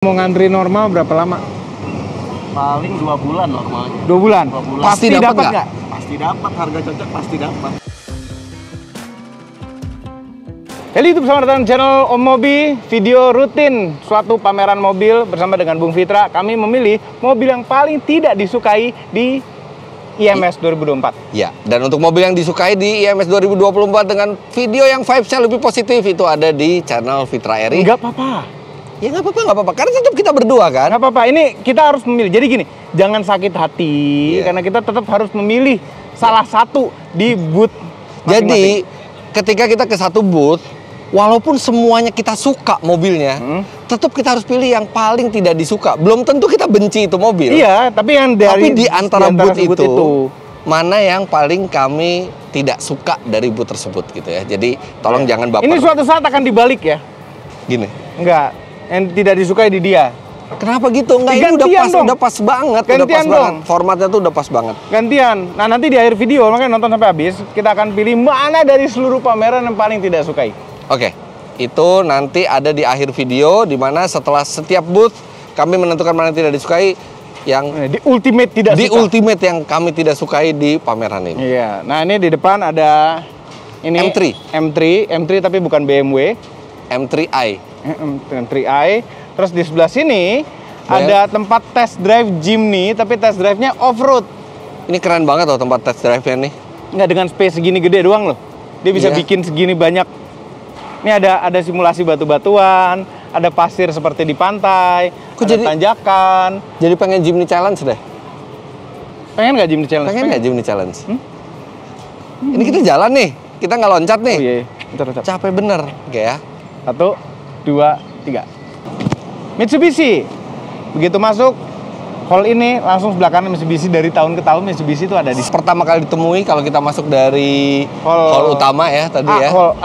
Mau ngantri normal berapa lama? Paling 2 bulan normalnya. 2 bulan? 2 bulan. Pasti dapat nggak? Pasti dapat, harga cocok pasti dapat. Jadi itu bersama dengan channel Om Mobi, video rutin suatu pameran mobil bersama dengan Bung Fitra. Kami memilih mobil yang paling tidak disukai di IMS 2024. Ya, dan untuk mobil yang disukai di IMS 2024 dengan video yang vibes-nya lebih positif itu ada di channel Fitra Eri. Nggak apa-apa. Ya nggak apa-apa, karena tetap kita berdua kan. Nggak apa-apa, ini kita harus memilih. Jadi gini, jangan sakit hati, karena kita tetap harus memilih salah satu di booth masing-masing. Jadi, ketika kita ke satu booth, walaupun semuanya kita suka mobilnya, tetap kita harus pilih yang paling tidak disuka. Belum tentu kita benci itu mobil. Iya, tapi yang dari di antara booth booth itu, mana yang paling kami tidak suka dari booth tersebut gitu ya. Jadi, tolong jangan baper. Ini suatu saat akan dibalik ya. Gini. Enggak. Yang tidak disukai di dia. Kenapa gitu? Enggak, ini udah pas banget. Gantian udah pas dong. banget. Formatnya tuh udah pas banget. Gantian. Nah, nanti di akhir video, makanya nonton sampai habis, kita akan pilih mana dari seluruh pameran yang paling tidak sukai. Oke. Itu nanti ada di akhir video, di mana setelah setiap booth kami menentukan mana yang tidak disukai, yang di ultimate tidak di suka. ultimate yang kami tidak sukai di pameran ini. Iya. Nah, ini di depan ada ini M3 tapi bukan BMW. M3i. M3i. Terus di sebelah sini ada tempat test drive Jimny, tapi test drive-nya off-road. Ini keren banget loh tempat test drive-nya nih. Nggak dengan space segini gede doang loh. Dia bisa bikin segini banyak. Ini ada simulasi batu-batuan, ada pasir seperti di pantai, ada tanjakan. Jadi pengen Jimny Challenge deh. Pengen nggak Jimny Challenge? Pengen nggak Jimny Challenge? Ini kita jalan nih, kita nggak loncat nih. Oh iya, bentar. Capek bener, oke ya. 1, 2, 3. Mitsubishi. Begitu masuk hall ini, langsung sebelah kanan Mitsubishi. Dari tahun ke tahun Mitsubishi itu ada di pertama kali ditemui kalau kita masuk dari hall utama ya tadi ya. Hall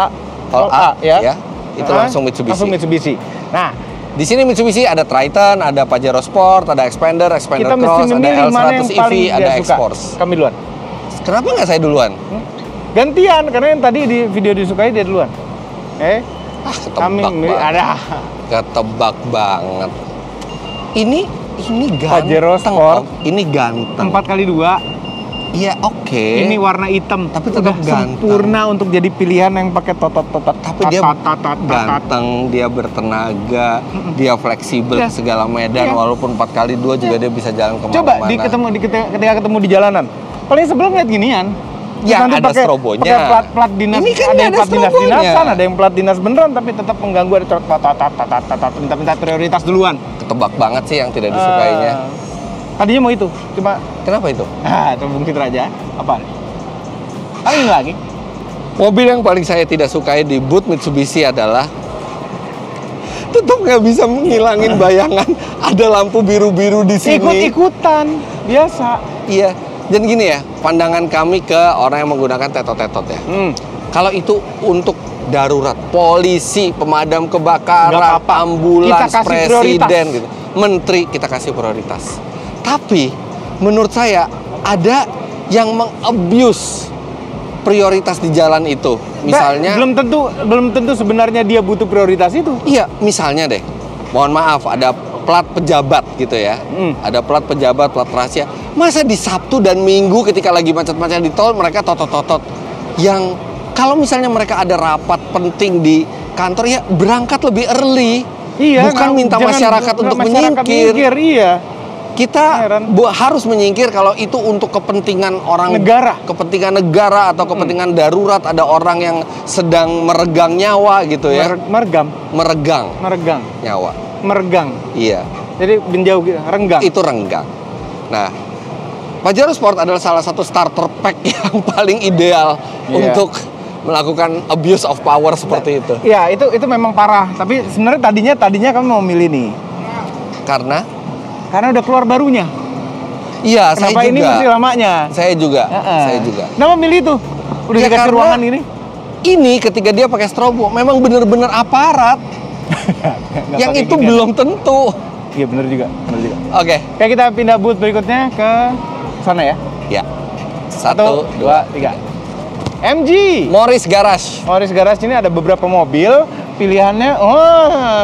A ya. Itu langsung Mitsubishi. Langsung Mitsubishi. Nah, di sini Mitsubishi ada Triton, ada Pajero Sport, ada Expander Cross, ada L100 EV, ada X-Force. Kami duluan. Kenapa nggak saya duluan? Gantian, karena yang tadi di video disukai dia duluan. Kami ada ketebak banget. Ini ganteng. Pajero Sport. Ini ganteng. 4x2. Iya, oke. Ini warna hitam, tapi tetap ganteng. Sempurna untuk jadi pilihan yang pakai totot-totot. Tapi dia ganteng, dia bertenaga, dia fleksibel ke segala medan. Walaupun 4x2 juga dia bisa jalan kemana-mana. Coba ketika ketemu di jalanan, paling sebelum ngeliat ginian. Ya, ada strobonya. Pakai plat dinas, ini kan ada yang plat dinas-dinasan, ada yang plat dinas beneran, tapi tetap mengganggu, ada minta prioritas duluan. Ketebak banget sih yang tidak disukainya. Tadinya mau itu, cuma kenapa itu? Itu mungkin aja. Apa? Ini lagi. Mobil yang paling saya tidak sukai di booth Mitsubishi adalah tetap nggak bisa menghilangin bayangan ada lampu biru-biru di sini. Ikut-ikutan, biasa. Iya. Dan gini ya, pandangan kami ke orang yang menggunakan tetot-tetot ya. Kalau itu untuk darurat, polisi, pemadam kebakaran, ambulans, presiden, gitu, menteri, kita kasih prioritas. Tapi menurut saya ada yang meng-abuse prioritas di jalan itu. Misalnya belum tentu sebenarnya dia butuh prioritas itu. Iya, misalnya deh. Mohon maaf, ada plat pejabat gitu ya. Ada plat pejabat, plat rahasia. Masa di Sabtu dan Minggu ketika lagi macet-macet di tol mereka totot-totot. Yang kalau misalnya mereka ada rapat penting di kantor ya berangkat lebih early. Iya, bukan minta masyarakat untuk menyingkir. Iya. Kita harus menyingkir kalau itu untuk kepentingan kepentingan negara atau kepentingan darurat, ada orang yang sedang meregang nyawa gitu ya. Meregang nyawa. Meregang. Iya. Jadi menjauh renggang. Itu renggang. Nah, Pajero Sport adalah salah satu starter pack yang paling ideal untuk melakukan abuse of power seperti itu. Iya, itu memang parah. Tapi sebenarnya tadinya kami mau milih nih. Karena udah keluar barunya. Iya, kenapa saya juga. Ini masih lamanya? Saya juga. Kenapa milih itu? Udah dikasih ruangan ini? Ini ketika dia pakai strobo, memang bener-bener aparat. Yang itu gini belum tentu. Iya, bener juga. Oke. Kayak kita pindah booth berikutnya ke sana ya. Ya. 1, 2, 3. MG Morris Garage. Morris Garage ini ada beberapa mobil pilihannya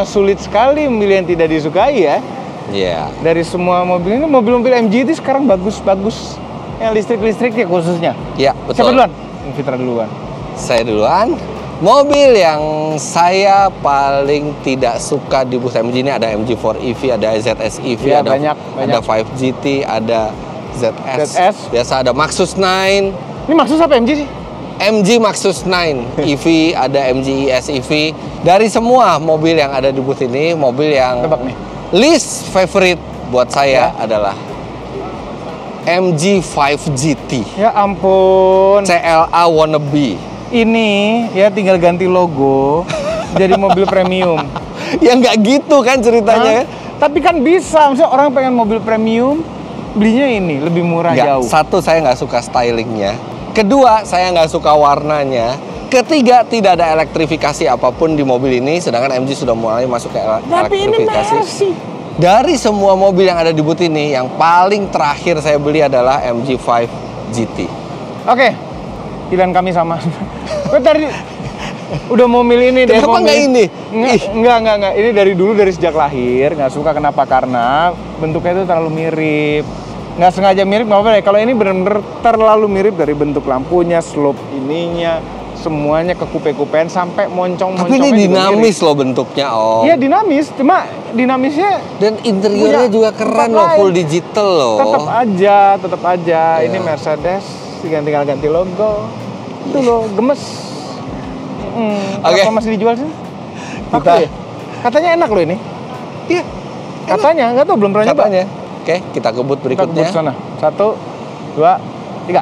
sulit sekali memilih yang tidak disukai ya. Iya. Dari semua mobil ini, mobil-mobil MG itu sekarang bagus-bagus. Yang listrik-listrik ya khususnya. Iya, betul. Siapa duluan? Fitra duluan. Saya duluan. Mobil yang saya paling tidak suka di bus MG ini ada MG4 EV, ada ZS EV, Ya, ada banyak. 5 GT, ada ZS. Biasa ada Maxus 9. Ini maksud apa MG sih? MG Maxus 9 EV, ada MG ES EV. Dari semua mobil yang ada di booth ini, mobil yang Tebak nih. least favorite buat saya adalah MG5 GT. Ya ampun. CLA wannabe. Ini ya tinggal ganti logo jadi mobil premium. Ya nggak gitu kan ceritanya. Tapi kan bisa, maksudnya orang pengen mobil premium, belinya ini lebih murah Nggak, jauh. satu, saya nggak suka stylingnya. Kedua, saya nggak suka warnanya. Ketiga, tidak ada elektrifikasi apapun di mobil ini, sedangkan MG sudah mulai masuk ke Tapi ini elektrifikasi. Mercy. Dari semua mobil yang ada di booth ini, yang paling terakhir saya beli adalah MG5 GT. Oke, pilihan kami sama. Gue tadi udah mau milih ini. Kenapa nggak ini? Enggak. Ini dari dulu, dari sejak lahir nggak suka. Kenapa? Karena bentuknya itu terlalu mirip. Nggak sengaja mirip, nggak apa-apa deh. Kalau ini benar-benar terlalu mirip, dari bentuk lampunya, slope ininya, semuanya kekupe-kupean sampai moncong-moncongnya. Tapi ini juga dinamis mirip. loh bentuknya, Om. Iya dinamis, cuma dinamisnya Dan interiornya punya juga keren tempat loh, lain. full digital loh. Tetap aja. Iya. Ini Mercedes, tinggal ganti logo. Itu loh, gemes. Oke. Apa masih dijual sih? Kita- Ya? Katanya enak loh ini. Iya. Katanya, nggak tahu, belum pernah nyoba. Katanya. Oke, kita ke booth Kita ke berikutnya. booth sana. 1, 2, 3.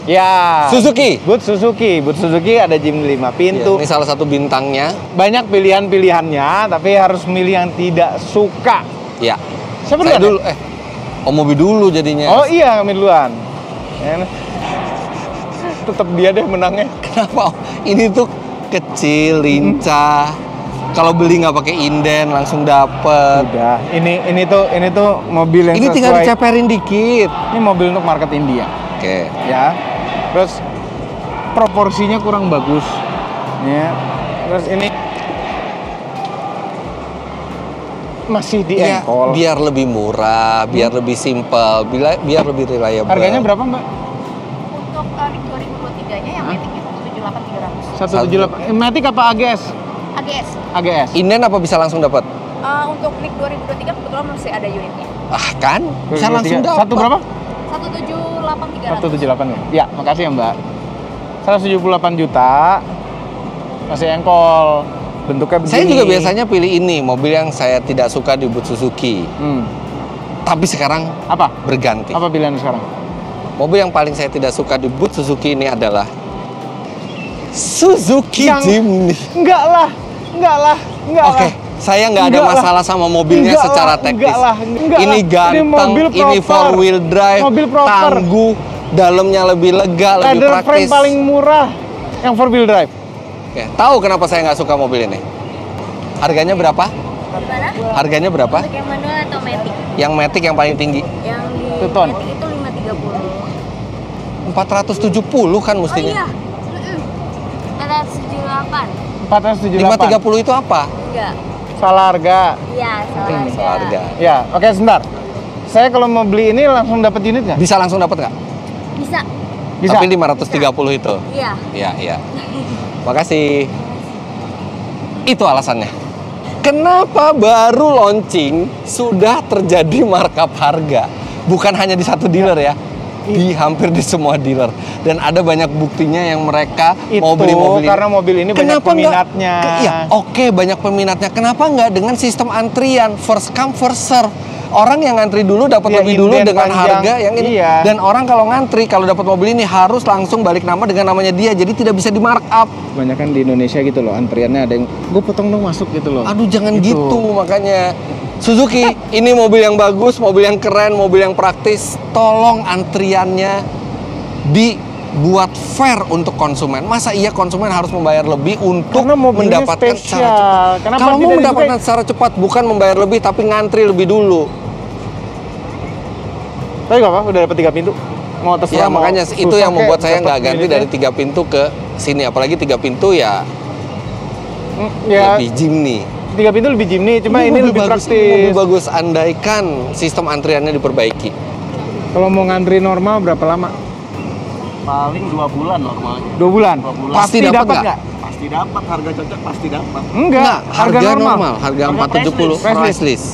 Ya. Suzuki. Booth Suzuki ada Jimny 5 pintu. Iya, ini salah satu bintangnya. Banyak pilihan-pilihannya, tapi harus milih yang tidak suka. Ya. Siapa Saya duluan dulu. Om Mobi dulu jadinya. Oh iya, kami duluan. Tetap dia deh menangnya. Kenapa? Ini tuh kecil, lincah. Kalau beli nggak pakai inden langsung dapet. Udah, ini tuh mobil yang Ini tinggal sesuai. diceperin dikit. Ini mobil untuk market India, Oke. ya. Terus proporsinya kurang bagus, ya. Terus ini masih di Ya, engkol. biar lebih murah, biar lebih simple, biar lebih reliable. Harganya berapa, Mbak? Untuk 2023-nya yang Matic itu 78.300. 178. Matic apa AGS? AGS. AGS. Inden apa bisa langsung dapat? Untuk Nick 2023 kebetulan masih ada unitnya. Ah kan? Bisa langsung dapat. Satu berapa? 178.300. 178 ya? Ya, makasih ya, Mbak. 178 juta. Masih engkol. Bentuknya begini. Saya juga biasanya pilih ini, mobil yang saya tidak suka di booth Suzuki. Tapi sekarang Apa? berganti. Apa pilihan sekarang? Mobil yang paling saya tidak suka di booth Suzuki ini adalah Suzuki Yang- Jimny. Enggak lah. Oke, saya nggak ada Enggak lah. masalah sama mobilnya Enggak secara lah, teknis. enggak lah. Ini ganteng, mobil ini proper. 4-wheel drive, Mobil proper. tangguh, dalamnya lebih lega, lebih Leather frame praktis. paling murah yang 4-wheel drive. Oke, tahu kenapa saya nggak suka mobil ini? Harganya berapa? Gimana? Harganya berapa? Untuk yang manual atau Matic? Yang Matic yang paling tinggi? Yang di Tuton. Matic itu 530. 470 kan Oh mestinya. iya. 478. 478. 530 itu apa? Enggak. Salah harga. Iya, salah harga. Salah harga. Ya, oke sebentar. Saya kalau mau beli ini langsung dapat unit nggak? Bisa langsung dapat nggak? Bisa. Bisa. Tapi 530 itu. Iya. Iya. Makasih. Itu alasannya. Kenapa baru launching sudah terjadi markup harga? Bukan hanya di satu dealer ya. Di hampir di semua dealer. Dan ada banyak buktinya yang mereka mau beli mobil ini. karena mobil ini banyak Kenapa nggak- peminatnya. Iya, oke, banyak peminatnya. Kenapa nggak dengan sistem antrian first come first serve? Orang yang ngantri dulu dapat Iya, lebih dulu inden dengan panjang. harga yang ini. Iya. Dan orang kalau ngantri kalau dapat mobil ini harus langsung balik nama dengan namanya dia. Jadi tidak bisa di markup. Banyak kan di Indonesia gitu loh, antriannya ada yang gue potong dong masuk gitu loh. Aduh, jangan Gitu. gitu makanya. Suzuki, ini mobil yang bagus, mobil yang keren, mobil yang praktis. Tolong antriannya dibuat fair untuk konsumen. Masa iya konsumen harus membayar lebih untuk Karena mobilnya mendapatkan secara spesial. cepat? Kenapa Kalau mau tidak mendapatkan secara cepat, bukan membayar lebih tapi ngantri lebih dulu. Tapi gak apa, udah dapet 3 pintu. Mau terserah Ya mau makanya itu susah yang membuat kayak saya dapet nggak ganti unitnya. dari 3 pintu ke sini. Apalagi 3 pintu ya Ya, lebih Jimny. 3 pintu lebih Jimny, cuma ini lebih bagus, praktis. Lebih bagus andaikan sistem antriannya diperbaiki. Kalau mau ngantri normal berapa lama? Paling 2 bulan normalnya. 2 bulan. 2 bulan. Pasti dapat nggak? nggak? Pasti dapat, harga cocok pasti dapat. Enggak, harga normal. Harga Harga 470 price price list.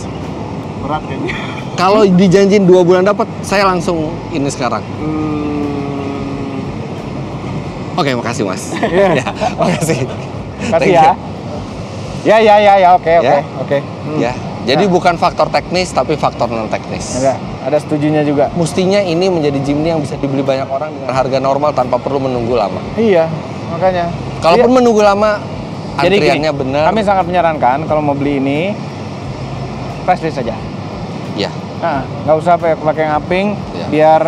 Berat kayaknya. Kalau dijanjin 2 bulan dapat, saya langsung ini sekarang. Oke, makasih Mas. Iya. Ya, makasih. Kasih Thank ya. you. Ya, oke. Ya. Ya, jadi Nah. bukan faktor teknis tapi faktor non teknis. Ada setujunya juga. Mestinya ini menjadi Jimny yang bisa dibeli banyak orang dengan harga normal tanpa perlu menunggu lama. Iya, makanya. Kalaupun Iya. menunggu lama, Jadi antriannya gini, benar. Kami sangat menyarankan kalau mau beli ini price list saja. Ya, Nah, nggak usah pakai ngaping, Iya. biar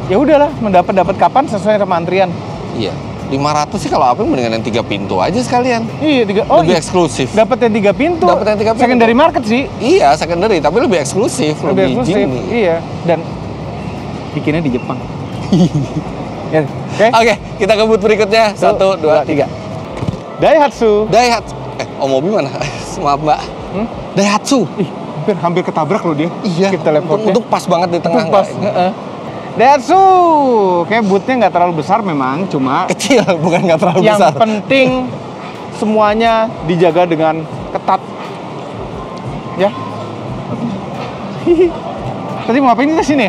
ya udahlah dapat kapan sesuai sama antrian. iya. 500 sih kalau apa mendingan yang 3 pintu aja sekalian. Iya, Lebih eksklusif. dapat yang 3 pintu. Dapat yang 3 pintu. Secondary market sih. Iya, secondary tapi lebih eksklusif, lebih eksklusif. Jimny. Iya, dan bikinnya di Jepang. Ya, oke. Oke, kita ke booth berikutnya. 1, 2, 3. Daihatsu. Daihatsu. Mobil mana? Maaf, Mbak. Daihatsu. Ih, hampir ketabrak loh dia. Iya. Kita telepon. Untuk pas banget di tengah. Pas. nggak? Daihatsu. Kayak bootnya nggak terlalu besar memang, cuma Kecil, bukan nggak terlalu yang besar. penting semuanya dijaga dengan ketat. Ya. Tadi mau ngapain kita sini?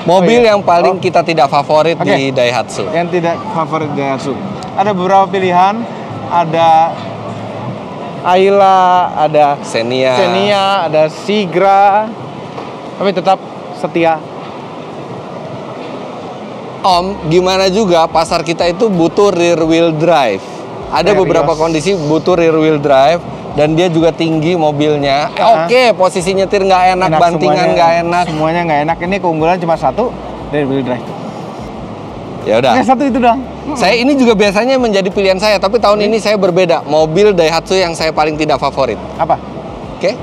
Mobil Oh, iya. yang paling kita tidak favorit Oke. di Daihatsu. Yang tidak favorit Daihatsu. Ada beberapa pilihan, ada Ayla, ada Xenia. ada Sigra, tapi tetap setia. Om, gimana juga pasar kita itu butuh rear wheel drive. Ada Serius? beberapa kondisi butuh rear wheel drive dan dia juga tinggi mobilnya. Oke, posisi nyetir nggak enak, bantingan semuanya. nggak enak. Semuanya nggak enak. Ini keunggulan cuma satu dari wheel drive. Ya udah. Satu itu dong. Saya ini juga biasanya menjadi pilihan saya, tapi tahun ini saya berbeda. Mobil Daihatsu yang saya paling tidak favorit. Apa? Oke?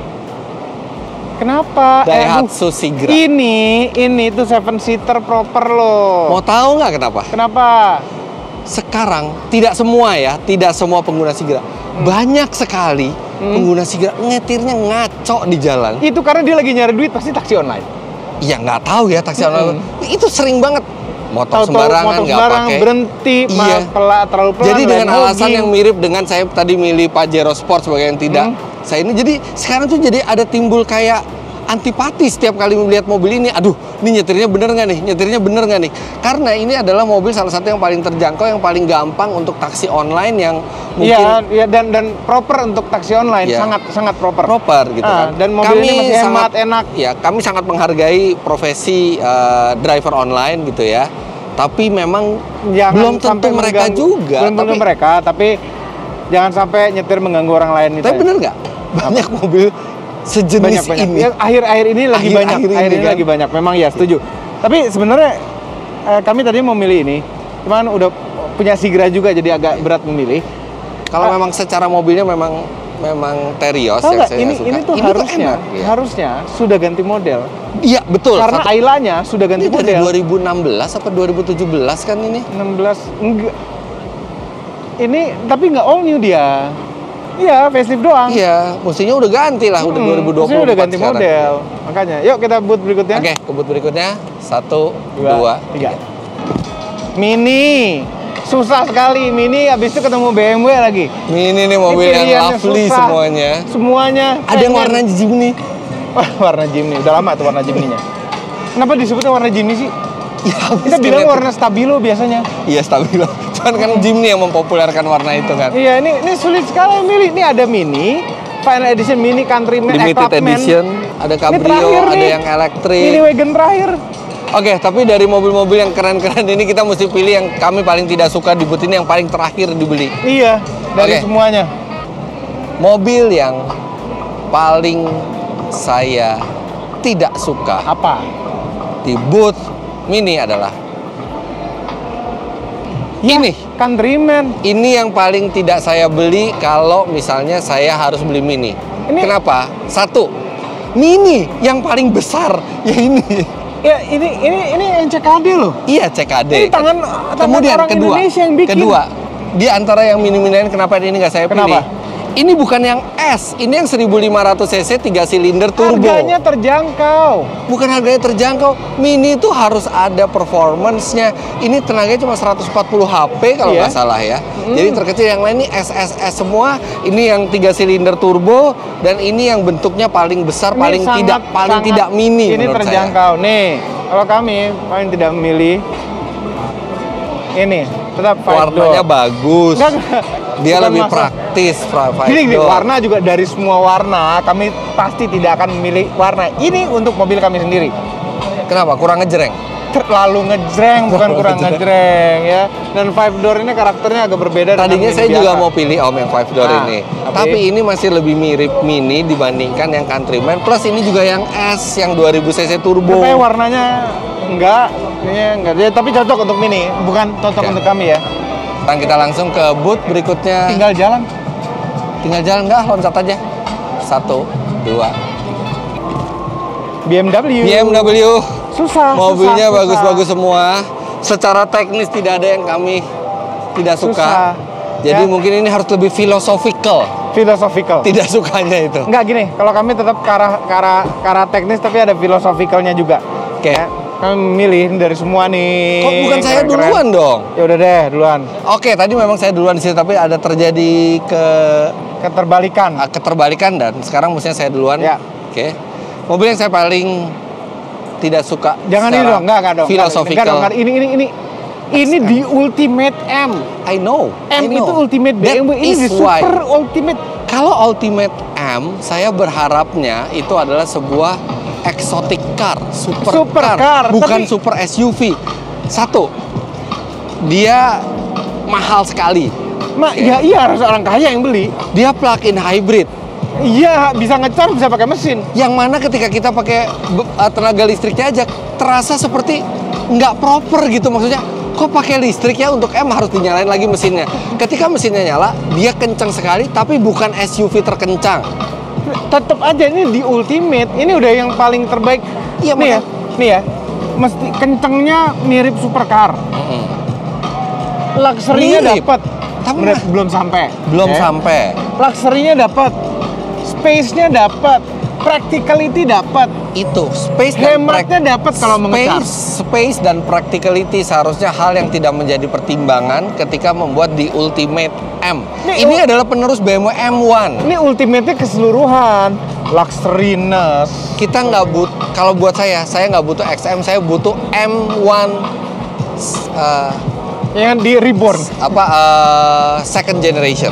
Kenapa? Daihatsu Sigra. Ini tuh 7-seater proper loh. Mau tahu nggak kenapa? Kenapa? Sekarang tidak semua ya, tidak semua pengguna Sigra. Banyak sekali pengguna Sigra ngetirnya ngaco di jalan. Itu karena dia lagi nyari duit pasti taksi online. Ya nggak tahu ya taksi online. Itu sering banget. Motor Tahu-tahu sembarangan motor nggak sembarang, pakai. berhenti, Iya. terlalu pelan. Jadi dengan lane alasan hogging. yang mirip dengan saya tadi milih Pajero Sport sebagai yang tidak. Saya ini jadi sekarang tuh jadi ada timbul kayak antipati setiap kali melihat mobil ini. Aduh, ini nyetirnya bener nggak nih? Nyetirnya bener nggak nih? Karena ini adalah mobil salah satu yang paling terjangkau, yang paling gampang untuk taksi online yang mungkin Iya, dan proper untuk taksi online, Iya. sangat proper. proper gitu kan. Dan mobil ini masih hemat, enak. Ya, kami sangat menghargai profesi driver online gitu ya. Tapi memang Jangan belum tentu sampai mereka mengganggu- juga. Belum tentu mereka, tapi jangan sampai nyetir mengganggu orang lain itu. Tapi bener nggak? Banyak mobil sejenis banyak. ini. Ya, akhir-akhir ini lagi banyak. Akhir ini kan? lagi banyak. Memang ya setuju. Tapi sebenarnya kami tadi mau milih ini, cuman udah punya Sigra juga jadi agak berat memilih. Kalau memang secara mobilnya memang Terios Tahu yang nggak? saya Ini suka. tuh tuh harusnya enak, ya. harusnya sudah ganti model. Iya betul. Karena Ailanya sudah ganti ini dari model. 2016 apa 2017 kan ini? 16 enggak. Ini tapi nggak all new dia. Iya, facelift doang. Iya, mestinya udah ganti lah, udah 2020. Maksudnya udah ganti model. Makanya, yuk kita boot berikutnya. Oke, ke booth berikutnya. 1, 2, 3. Mini. Susah sekali Mini, habis itu ketemu BMW lagi. Mini nih mobil Ini yang pilihannya lovely susah. semuanya. Semuanya. Ada yang warna Jimny. warna Jimny. Udah lama tuh warna Jimny-nya. Kenapa disebutnya warna Jimny sih? Ya, Kita bilang warna stabilo biasanya. Iya, stabilo. Cuman kan Jimny yang mempopulerkan warna itu kan. Iya, ini sulit sekali milih. Ini ada Mini, Final Edition Mini Countryman, Limited Clubman. edition, ada Ini terakhir cabrio, ada nih. yang elektrik. Mini wagon terakhir. Oke, tapi dari mobil-mobil yang keren-keren ini kita mesti pilih yang kami paling tidak suka di booth ini, yang paling terakhir dibeli. Iya, dari Oke. semuanya. Mobil yang paling saya tidak suka Apa? di booth Mini adalah ini. Countryman. Ini yang paling tidak saya beli kalau misalnya saya harus beli Mini. Kenapa? 1, Mini yang paling besar ya ini. Ya, ini yang CKD loh. Iya, CKD. Ini tangan Kemudian orang kedua, Indonesia yang bikin. Kedua, di antara yang mini-minian kenapa ini nggak saya pilih? Kenapa? Ini bukan yang S, ini yang 1500 cc 3 silinder turbo. Harganya terjangkau. Bukan harganya terjangkau. Mini itu harus ada performance-nya. Ini tenaganya cuma 140 HP kalau nggak salah ya. Jadi terkecil, yang lain ini SSS semua. Ini yang 3 silinder turbo dan ini yang bentuknya paling besar, Ini paling tidak mini. Ini menurut terjangkau. Saya. Nih, kalau kami paling tidak memilih ini tetap warnanya bagus. Enggak. Dia Bukan lebih masalah. praktis. Gini, warna juga dari semua warna kami pasti tidak akan memilih warna ini untuk mobil kami sendiri. Kenapa? Kurang ngejreng? Terlalu ngejreng, bukan kurang ngejreng ya. Dan 5 door ini karakternya agak berbeda. Tadinya saya juga mau pilih Om yang 5 door ini. Tapi ini masih lebih mirip Mini dibandingkan yang Countryman. Plus ini juga yang S yang 2000 cc turbo. Tapi warnanya enggak, ya, tapi cocok untuk Mini, bukan cocok untuk kami ya. Sekarang kita langsung ke booth berikutnya. Tinggal jalan Nggak, loncat aja. 1, 2. BMW. Susah. Mobilnya bagus-bagus semua. Secara teknis tidak ada yang kami tidak suka. Jadi mungkin ini harus lebih philosophical. Tidak sukanya itu. Enggak gini, kalau kami tetap ke arah teknis tapi ada philosophical-nya juga. Oke. Ya, kami memilih dari semua nih. Kok bukan saya duluan dong? Ya udah deh, duluan. Oke, tadi memang saya duluan di sini, tapi ada terjadi keterbalikan dan sekarang mestinya saya duluan. Ya. Oke. Mobil yang saya paling tidak suka. Jangan ini dong, enggak dong. Philosophical. Enggak, ini di Ultimate M. I know. Itu Ultimate BMW. Ini di Super Ultimate. Kalau Ultimate M, saya berharapnya itu adalah sebuah exotic car, supercar, bukan super SUV. Satu, dia mahal sekali. Ya iya, harus orang kaya yang beli. Dia plug-in hybrid. Iya, bisa ngecharge, bisa pakai mesin. Yang mana ketika kita pakai tenaga listriknya aja, terasa seperti nggak proper gitu. Maksudnya, kok pakai listrik ya, untuk M harus dinyalain lagi mesinnya. Ketika mesinnya nyala, dia kencang sekali, tapi bukan SUV terkencang. Tetap aja ini di Ultimate, ini udah yang paling terbaik. Iya, nih ya, mesti kencengnya mirip supercar. Luxury-nya dapat, tapi belum sampai. Luxury-nya dapat, space-nya dapat, practicality dapat. Itu space hematnya dapat kalau mengejar. Space dan practicality seharusnya hal yang tidak menjadi pertimbangan ketika membuat di Ultimate M. Ini adalah penerus BMW M1. Ini Ultimate-nya keseluruhan, luxuriness. Kita nggak kalau buat saya nggak butuh XM, saya butuh M1 yang di reborn. Second generation.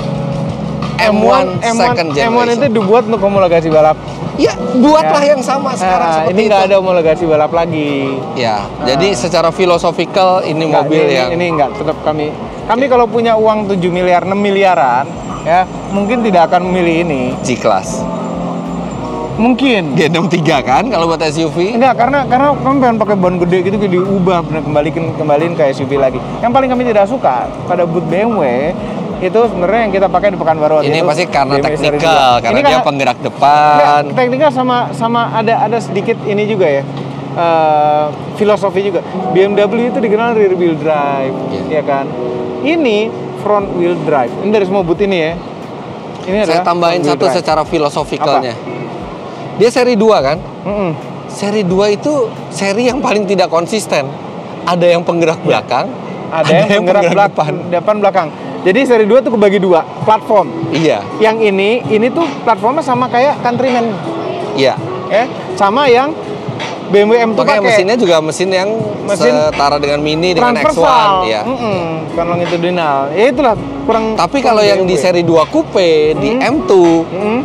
M1 second generation. M1 itu dibuat untuk homologasi balap. Ya, buatlah yang sama sekarang. Ini nggak ada homologasi balap lagi. Ya, jadi secara filosofikal ini mobil yang ini nggak, tetap kami kalau punya uang 7 miliar, 6 miliaran, ya mungkin tidak akan memilih ini. G-Class. Mungkin. G63 kan kalau buat SUV? Enggak, karena kami pengen pakai ban gede gitu, diubah, bener kembaliin ke SUV lagi. Yang paling kami tidak suka pada booth BMW itu sebenarnya yang kita pakai di Pekanbaru. Ini pasti karena teknikal, karena dia penggerak depan. Teknikal sama ada sedikit ini juga ya, filosofi juga. BMW itu dikenal rear wheel drive, ya kan. Ini front wheel drive. Ini dari semua booth ini ya. Ini saya tambahin satu drive. Secara filosofikalnya. Dia seri 2 kan? Seri 2 itu seri yang paling tidak konsisten. Ada yang penggerak belakang, ada yang penggerak depan belakang. Jadi seri 2 tuh kebagi 2 platform. Iya. Yang ini tuh platformnya sama kayak Countryman. Iya. Sama yang BMW M2 pakai. Mesinnya juga mesin yang setara dengan Mini dengan X1. Iya. Bukan longitudinal. Ya itulah kurang. Tapi kalau yang di seri 2 coupe di M2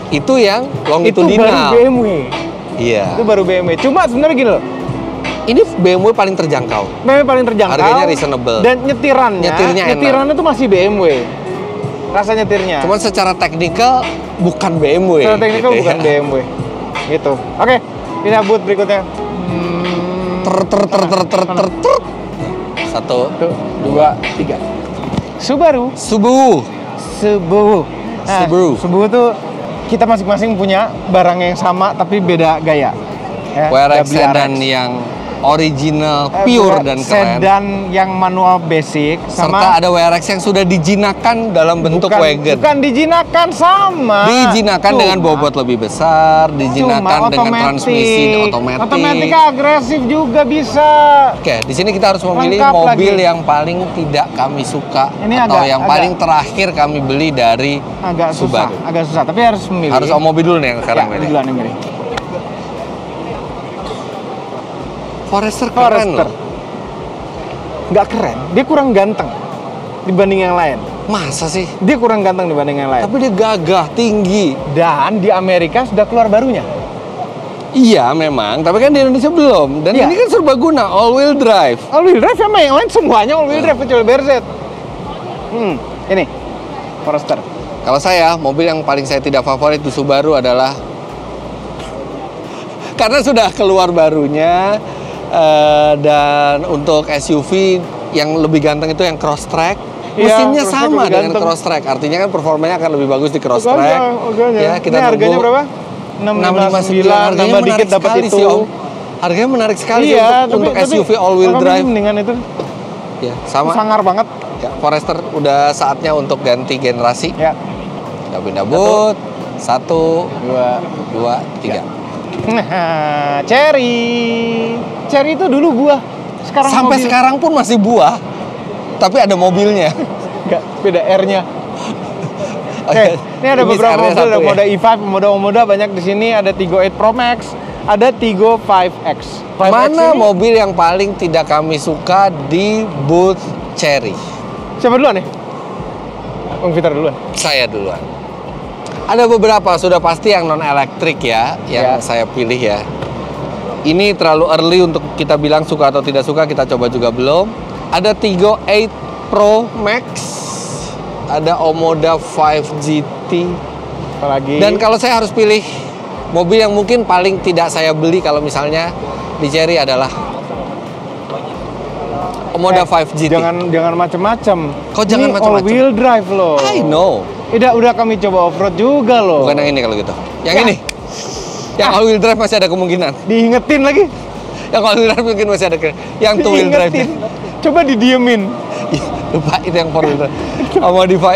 itu yang longitudinal. Itu baru BMW. Iya. Itu baru BMW. Cuma sebenarnya gini loh. Ini BMW paling terjangkau. Harganya reasonable. Dan nyetirannya tuh masih BMW. Rasa nyetirnya. Cuman secara teknikal bukan BMW. Secara teknikal gitu bukan BMW. Gitu. Oke, ini booth berikutnya. 1, 2, 3. Subaru. Subaru tuh kita masing-masing punya barang yang sama tapi beda gaya. WRX sedan yang original, pure dan keren. Sedan yang manual basic Serta ada WRX yang sudah dijinakkan dalam bentuk wagon. Bukan dijinakkan sama. Dijinakkan dengan bobot lebih besar, dijinakkan dengan transmisi otomatis. Otomatis agresif juga bisa. Oke, di sini kita harus memilih Lengkap mobil lagi. yang paling tidak kami suka Ini atau agak- yang paling terakhir kami beli dari Agak susah, Subaru. agak susah. Tapi harus memilih. Harus Om Mobi dulu nih yang sekarang ya, milih. duluan yang milih. Forester keren Forester. loh. Nggak keren, dia kurang ganteng dibanding yang lain. Masa sih? Dia kurang ganteng dibanding yang lain. Tapi dia gagah, tinggi. Dan di Amerika sudah keluar barunya. Iya memang, tapi kan di Indonesia belum. Dan Iya. ini kan serbaguna, all wheel drive. All wheel drive sama yang lain semuanya all wheel drive kecuali BRZ. Ini Forester. Kalau saya, mobil yang paling saya tidak favorit di Subaru adalah karena sudah keluar barunya. Dan untuk SUV yang lebih ganteng itu yang Crosstrek. Iya, Mesinnya Crosstrek sama lebih dengan ganteng. Crosstrek, artinya kan performanya akan lebih bagus di Crosstrek. Ya, Ini harganya berapa? 659. 659, Harganya nambah dikit menarik dapat sekali itu. sih, Om. Harganya menarik sekali sih Iya, untuk SUV all wheel makanya drive. mendingan itu. Ya, sama. Sangar banget. Ya, Forester udah saatnya untuk ganti generasi. Ya. Kita pindah boot. 1, Dua. 2, 3. Nah, Cherry. Cherry itu dulu buah. Sekarang Sampai mobil. sekarang pun masih buah. Tapi ada mobilnya. Enggak, beda R-nya. Oke, ini ada beberapa SR-nya mobil, satu ada ya. Moda i5, Moda banyak di sini. Ada Tiggo 8 Pro Max, ada Tiggo 5X. 5X Mana ini- mobil yang paling tidak kami suka di booth Cherry? Siapa duluan nih? Bung Fitra duluan. Saya duluan. Ada beberapa, sudah pasti yang non elektrik ya, yang Ya. saya pilih ya. Ini terlalu early untuk kita bilang suka atau tidak suka, kita coba juga belum. Ada Tiggo 8 Pro Max, ada Omoda 5 GT. Apalagi? Dan kalau saya harus pilih mobil yang mungkin paling tidak saya beli kalau misalnya di Cherry adalah Omoda 5 GT. Jangan macem-macem. Kok jangan Ini macem-macem? all wheel drive loh. I know. Udah kami coba off-road juga loh. Bukan yang ini kalau gitu. Yang Ya. ini. Yang all wheel drive masih ada kemungkinan. Diingetin lagi. Yang all wheel drive mungkin masih ada yang two wheel drive. Diingetin. Coba didiemin. Lupa itu yang four wheel drive.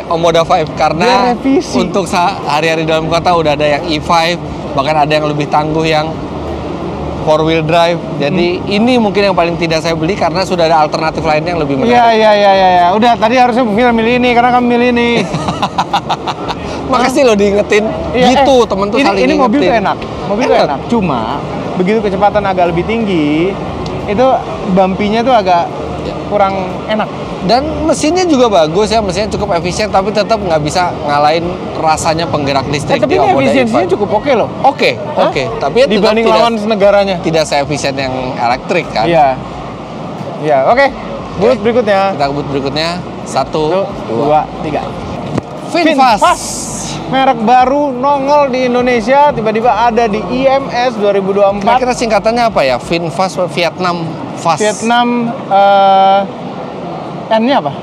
Omoda 5 karena Dia revisi. untuk hari-hari dalam kota udah ada yang E5, bahkan ada yang lebih tangguh yang four wheel drive. Jadi ini mungkin yang paling tidak saya beli karena sudah ada alternatif lainnya yang lebih menarik. Iya. Udah tadi harusnya Bung Fitra milih ini karena kami milih ini. Makasih loh diingetin. Iya, Gitu, temen tuh saling ini ngingetin. mobil tuh enak. Mobil tuh Enak. enak. Cuma begitu kecepatan agak lebih tinggi, itu bumpy-nya tuh agak Ya. kurang enak. Dan mesinnya juga bagus ya, mesinnya cukup efisien tapi tetap nggak bisa ngalahin rasanya penggerak listrik Tapi di ini Omoda efisiensinya E5. cukup oke loh. Oke. Tapi ya tetap Dibanding tidak, lawan senegaranya. tidak seefisien yang elektrik kan. Iya. Iya, oke. Booth Oke. berikutnya. Kita ke booth berikutnya. 1, 2, 3. VinFast. Merek baru nongol di Indonesia, tiba-tiba ada di IMS 2024. Kira-kira singkatannya apa ya? VinFast, Vietnam Fast. Vietnam N-nya apa?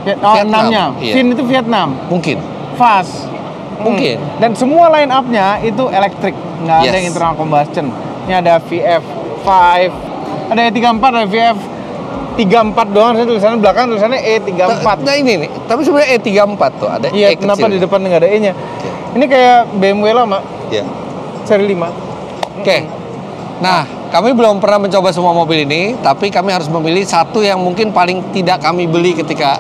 Vietnam, N-nya. iya. Vin itu Vietnam. Mungkin. Fast. Mungkin. Dan semua line up-nya itu elektrik, nggak ada Yes. yang internal combustion. Ini ada VF5, ada E34, ada VF34 doang. Saya tulisannya belakang tulisannya E34. Nah ini nih, tapi sebenarnya E34 tuh ada Iya, E kenapa kecil. di depan nggak ada E-nya? Ini kayak BMW lama, Iya. seri 5. Oke. Nah, kami belum pernah mencoba semua mobil ini, tapi kami harus memilih satu yang mungkin paling tidak kami beli ketika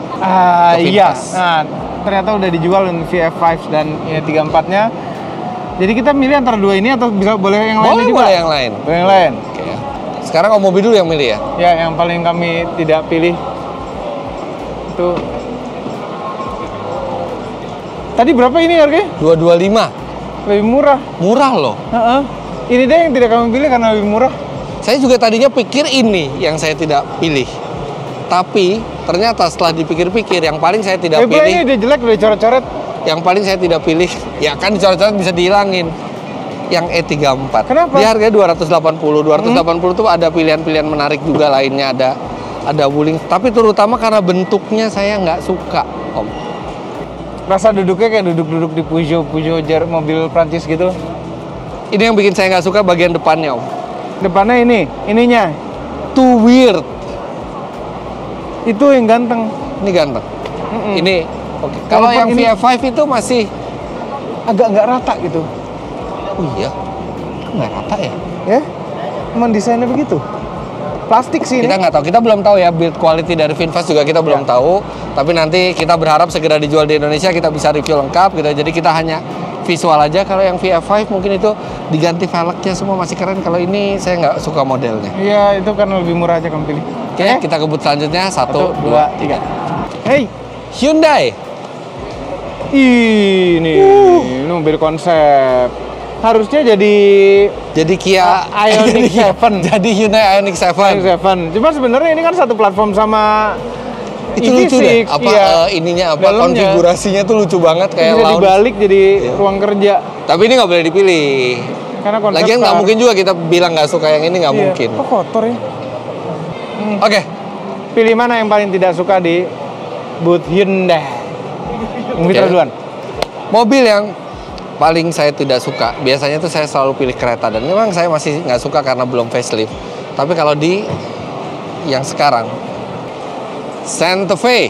ke Iya. VinFast. Nah, ternyata udah dijual VF5 dan E34-nya. Jadi kita milih antara dua ini atau bisa boleh yang lain juga? Boleh yang lain. Boleh yang lain. Oke. Sekarang Om Mobi dulu yang milih ya. Ya, yang paling kami tidak pilih itu. Tadi berapa ini harganya? 225. Lebih murah. Murah loh. Heeh. Ini deh yang tidak kami pilih karena lebih murah. Saya juga tadinya pikir ini yang saya tidak pilih. Tapi ternyata setelah dipikir-pikir yang paling saya tidak Ini pilih, udah jelek, udah coret-coret. yang paling saya tidak pilih, ya kan dicoret-coret bisa dihilangin. Yang E34. Kenapa? Dia harganya 280. 280 tuh ada pilihan-pilihan menarik juga lainnya, ada Wuling. Tapi terutama karena bentuknya saya nggak suka, Om. Rasa duduknya kayak duduk-duduk di Peugeot mobil Prancis gitu. Ini yang bikin saya nggak suka bagian depannya, Om. Depannya ininya. Too weird. Itu yang ganteng. Ini ganteng. Mm-mm. Ini oke. Kalau yang ini VF5 itu masih agak nggak rata gitu. oh iya. Kok nggak rata ya? Ya, emang desainnya begitu. Plastik sih ini. Kita nggak tahu, kita belum tahu ya build quality dari VinFast juga kita belum tahu. Tapi nanti kita berharap segera dijual di Indonesia, kita bisa review lengkap gitu. Jadi kita hanya visual aja. Kalau yang VF5 mungkin itu diganti velgnya semua masih keren. Kalau ini saya nggak suka modelnya. Iya, itu kan lebih murah aja kamu pilih. Oke, kita kebut selanjutnya. 1, 2, 3. Hey, Hyundai. ini mobil konsep. Harusnya jadi Kia Ioniq 7. Jadi Hyundai Ioniq 7. Ioniq 7. Cuma sebenarnya ini kan satu platform sama Itu lucu deh. EV6, Apa iya. ininya apa Dalamnya. konfigurasinya tuh lucu banget kayak bisa lounge. dibalik jadi Iya. ruang kerja. Tapi ini nggak boleh dipilih. Karena konsep Lagian nggak car. mungkin juga kita bilang nggak suka yang ini, nggak Iya. mungkin. Kok kotor ya? Oke, Pilih mana yang paling tidak suka di booth Hyundai? Mitra Oke. duluan. mobil yang paling saya tidak suka, biasanya tuh saya selalu pilih kereta. Dan memang saya masih nggak suka karena belum facelift. Tapi kalau di yang sekarang, Santa Fe.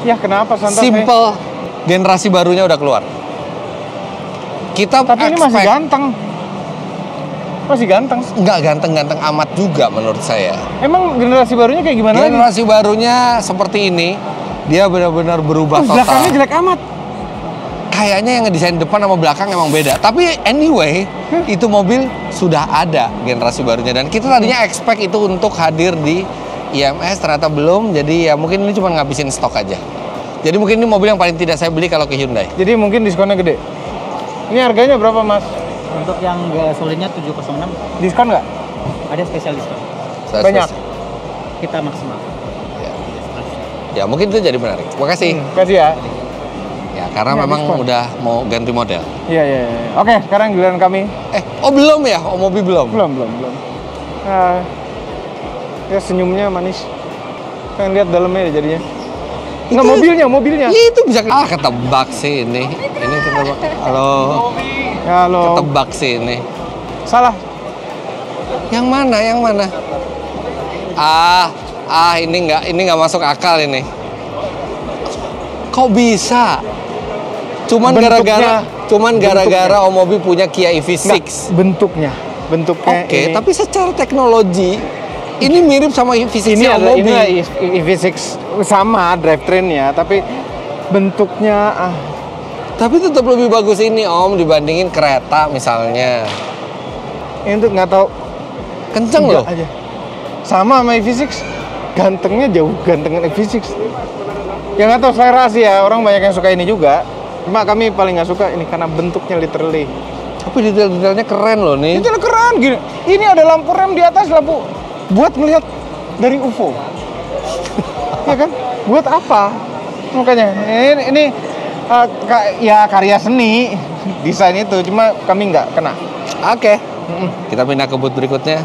Ya kenapa Santa Fe? Simple, generasi barunya udah keluar. Kita Tapi ini masih ganteng. Masih ganteng. nggak ganteng-ganteng amat juga menurut saya. Emang generasi barunya kayak gimana lagi? Generasi barunya seperti ini, dia benar-benar berubah Belakangnya total. jelek amat. Kayaknya yang ngedesain depan sama belakang emang beda. Tapi anyway, itu mobil sudah ada generasi barunya. Dan kita tadinya expect itu untuk hadir di IMS, ternyata belum. Jadi ya mungkin ini cuma ngabisin stok aja. Jadi mungkin ini mobil yang paling tidak saya beli kalau ke Hyundai. Jadi mungkin diskonnya gede. Ini harganya berapa mas? Untuk yang gasolinnya 706 Diskon nggak? ada spesial diskon. Banyak. Kita maksimal. Ya mungkin itu jadi menarik. Makasih. Kasih ya. Ya karena Nggak memang diskon. udah mau ganti model. Iya iya. Iya. Oke, sekarang giliran kami. Oh belum ya? Oh mobil belum? Belum. Nah, ya senyumnya manis. Pengen lihat dalamnya jadinya. Nggak, mobilnya. Iya itu bisa ketebak sih ini. Ini ketebak. Halo. Halo. Ketebak sih ini. Salah. Yang mana? Ini nggak masuk akal ini. Kok bisa? Cuman Bentuknya. gara-gara Om Mobi punya Kia EV6. Nggak, bentuknya Oke, ini. tapi secara teknologi ini mirip sama EV6 ini Om adalah Mobi. EV6 sama drivetrain-nya, tapi bentuknya Tapi tetap lebih bagus ini Om dibandingin kereta misalnya. ini tuh nggak tahu. Kenceng loh. Aja. Sama EV6, gantengnya jauh gantengan EV6. Ya nggak tahu selera sih ya, orang banyak yang suka ini juga. Cuma kami paling nggak suka ini karena bentuknya literally. Tapi detail-detailnya keren loh nih. Itu keren gini. Ini ada lampu rem di atas, lampu buat melihat dari UFO. Ya kan? Buat apa? Makanya ini ya karya seni desain itu, cuma kami nggak kena. Oke. Kita pindah ke booth berikutnya.